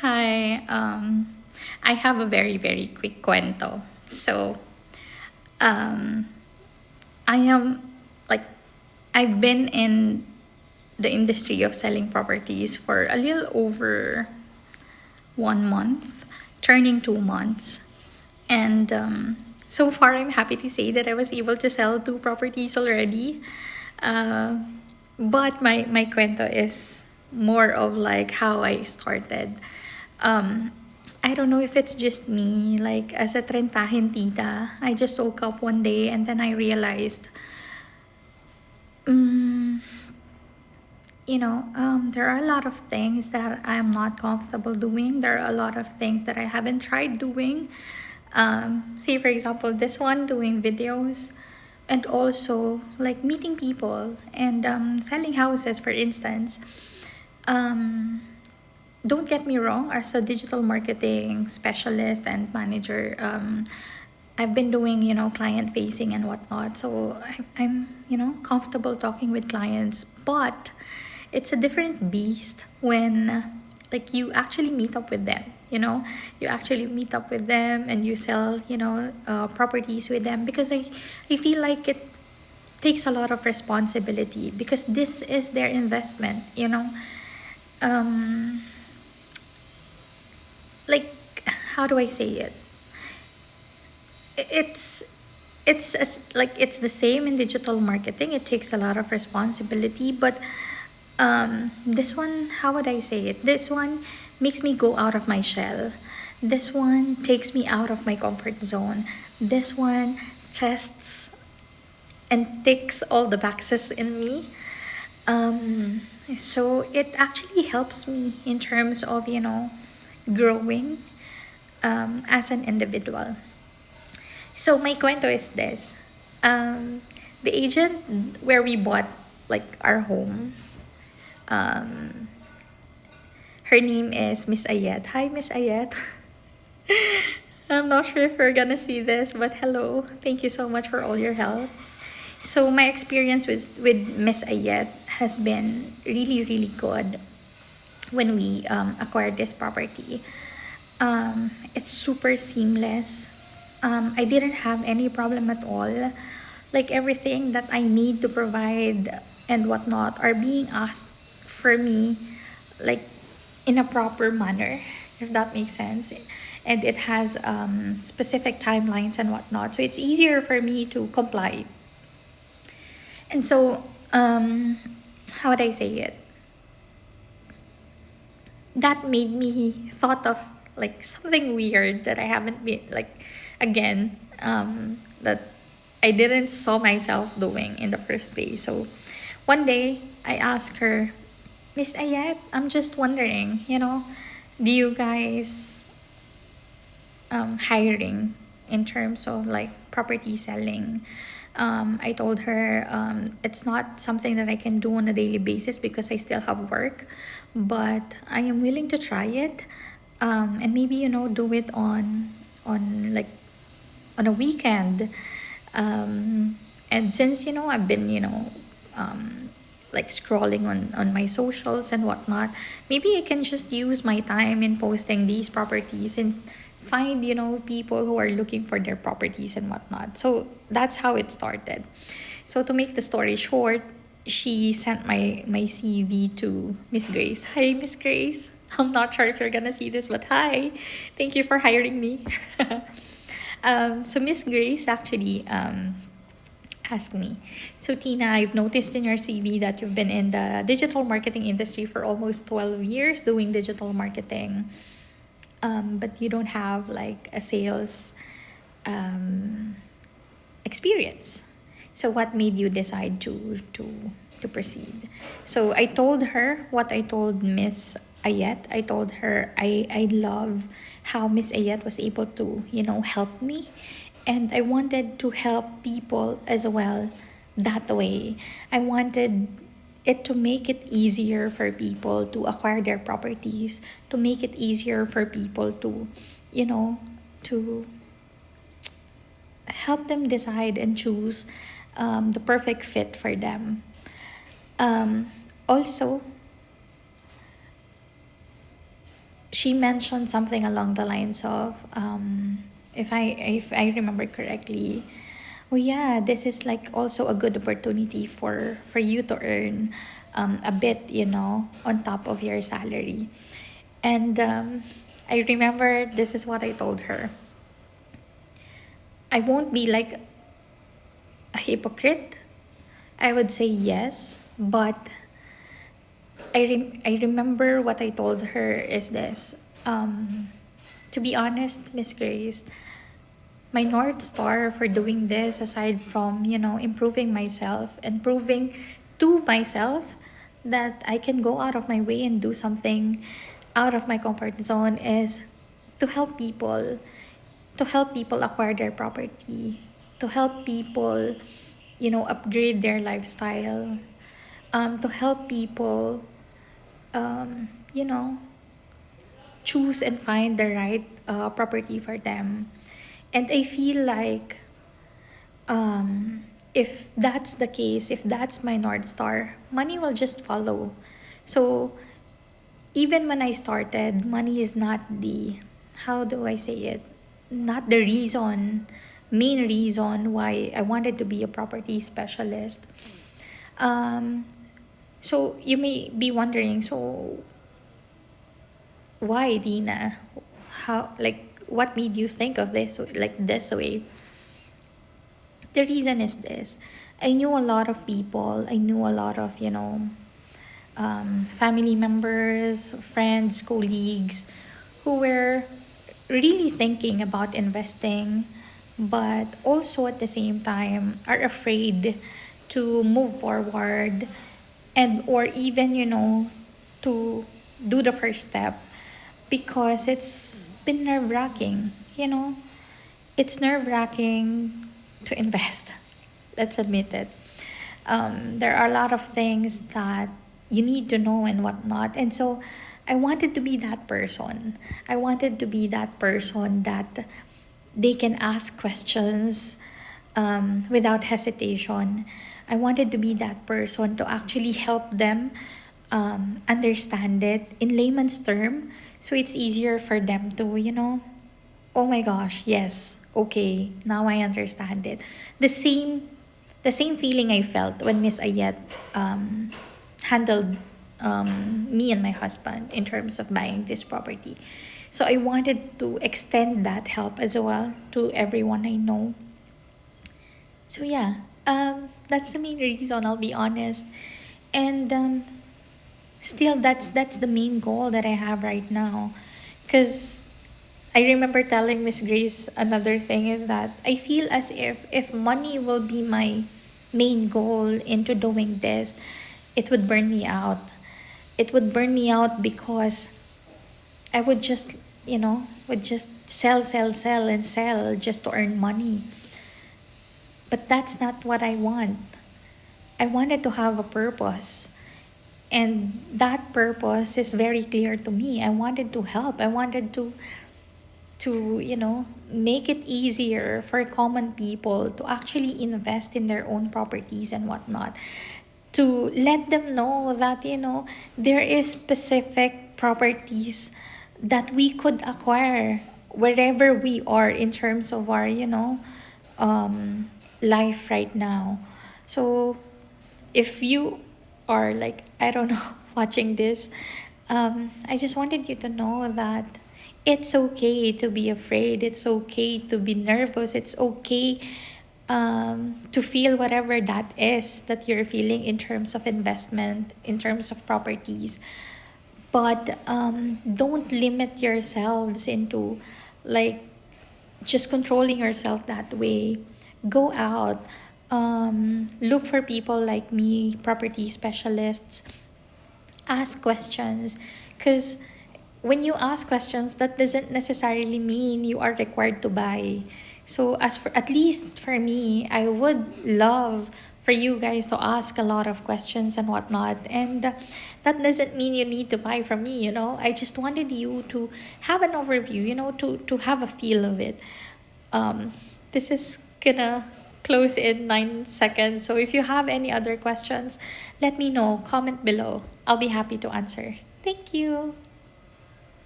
Hi, I have a very, very quick cuento. Um, I am like, I've been in the industry of selling properties for a little over 1 month, turning 2 months. And so far, I'm happy to say that I was able to sell two properties already. Uh, but my cuento is more of like how I started. Um, I don't know if it's just me, like as a trentahin tita, I just woke up one day and then I realized, um, there are a lot of things that I'm not comfortable doing. There are a lot of things that I haven't tried doing. Say, for example, this one, doing videos, and also like meeting people and selling houses, for instance. Um, don't get me wrong, as a digital marketing specialist and manager, I've been doing, client facing and whatnot. So I'm comfortable talking with clients, but it's a different beast when like you actually meet up with them, you actually meet up with them and you sell, properties with them because I feel like it takes a lot of responsibility because this is their investment. Um, like how do I say it? It's it's the same in digital marketing. It takes a lot of responsibility, but this one, how would I say it? This one makes me go out of my shell. This one takes me out of my comfort zone. This one tests and ticks all the boxes in me. Um, so it actually helps me in terms of, growing as an individual. So my cuento is this. Um, the agent where we bought like our home, um, her name is Miss Ayet. Hi, Miss Ayet. I'm not sure if we're gonna see this, but hello. Thank you so much for all your help. So my experience with Miss Ayet has been really, really good when we acquired this property. It's super seamless. I didn't have any problem at all. Like everything that I need to provide and whatnot are being asked for me, like in a proper manner, if that makes sense. And it has specific timelines and whatnot. So it's easier for me to comply. And so, how would I say it? That made me thought of like something weird that I haven't been like again that I didn't saw myself doing in the first place. So one day I asked her, Miss Ayat, I'm just wondering, do you guys hiring in terms of like property selling? I told her it's not something that I can do on a daily basis because I still have work, but I am willing to try it, and maybe do it on like on a weekend. And since I've been like scrolling on my socials and whatnot, maybe I can just use my time in posting these properties and find people who are looking for their properties and whatnot. So that's how it started. So to make the story short, she sent my CV to Miss Grace. Hi, Miss Grace. I'm not sure if you're gonna see this, but hi, thank you for hiring me. So Miss Grace actually asked me, so Tina, I've noticed in your CV that you've been in the digital marketing industry for almost 12 years doing digital marketing, but you don't have like a sales um, experience. So what made you decide to proceed? So I told her what I told Miss Ayet. I told her I love how Miss Ayet was able to, help me. And I wanted to help people as well that way. I wanted it to make it easier for people to acquire their properties, to make it easier for people to, to help them decide and choose the perfect fit for them. Also, she mentioned something along the lines of, if I remember correctly, oh yeah, this is like also a good opportunity for you to earn a bit, on top of your salary. And I remember this is what I told her. I won't be like a hypocrite. I would say yes, but I remember what I told her is this. To be honest, Miss Grace, my North Star for doing this, aside from, improving myself and proving to myself that I can go out of my way and do something out of my comfort zone, is to help people, acquire their property, to help people, upgrade their lifestyle, to help people, you know, choose and find the right property for them. And I feel like, if that's the case, if that's my North Star, money will just follow. So even when I started, money is not the, how do I say it? Not the main reason why I wanted to be a property specialist. Um, so you may be wondering, so why, Dina? How, like, what made you think of this, like this way? The reason is this. I knew a lot of people. I knew a lot of, family members, friends, colleagues who were really thinking about investing, but also at the same time are afraid to move forward, and or even, to do the first step, because it's been nerve-wracking, it's nerve-wracking to invest. Let's admit it. There are a lot of things that you need to know and whatnot. And so I wanted to be that person. I wanted to be that person that they can ask questions without hesitation. I wanted to be that person to actually help them understand it in layman's term, so it's easier for them to, oh my gosh, yes, okay, now I understand it. The same, the same feeling I felt when Miss Ayet handled me and my husband in terms of buying this property. So I wanted to extend that help as well to everyone I know. So yeah, that's the main reason, I'll be honest. And still, that's the main goal that I have right now. Because I remember telling Miss Grace, another thing is that I feel as if money will be my main goal into doing this, it would burn me out. It would burn me out because I would just, would just sell and sell just to earn money. But that's not what I want. I wanted to have a purpose. And that purpose is very clear to me. I wanted to help. I wanted to make it easier for common people to actually invest in their own properties and whatnot, to let them know that there is specific properties that we could acquire wherever we are in terms of our life right now. So if you are like, I don't know, watching this, I just wanted you to know that it's okay to be afraid. It's okay to be nervous. It's okay to feel whatever that is that you're feeling in terms of investment, in terms of properties. But don't limit yourselves into like just controlling yourself that way. Go out, look for people like me, property specialists, ask questions, because when you ask questions, that doesn't necessarily mean you are required to buy. So as for, at least for me, I would love for you guys to ask a lot of questions and whatnot, and that doesn't mean you need to buy from me. I just wanted you to have an overview, to have a feel of it. This is gonna close in 9 seconds. So if you have any other questions, let me know. Comment below. I'll be happy to answer. Thank you.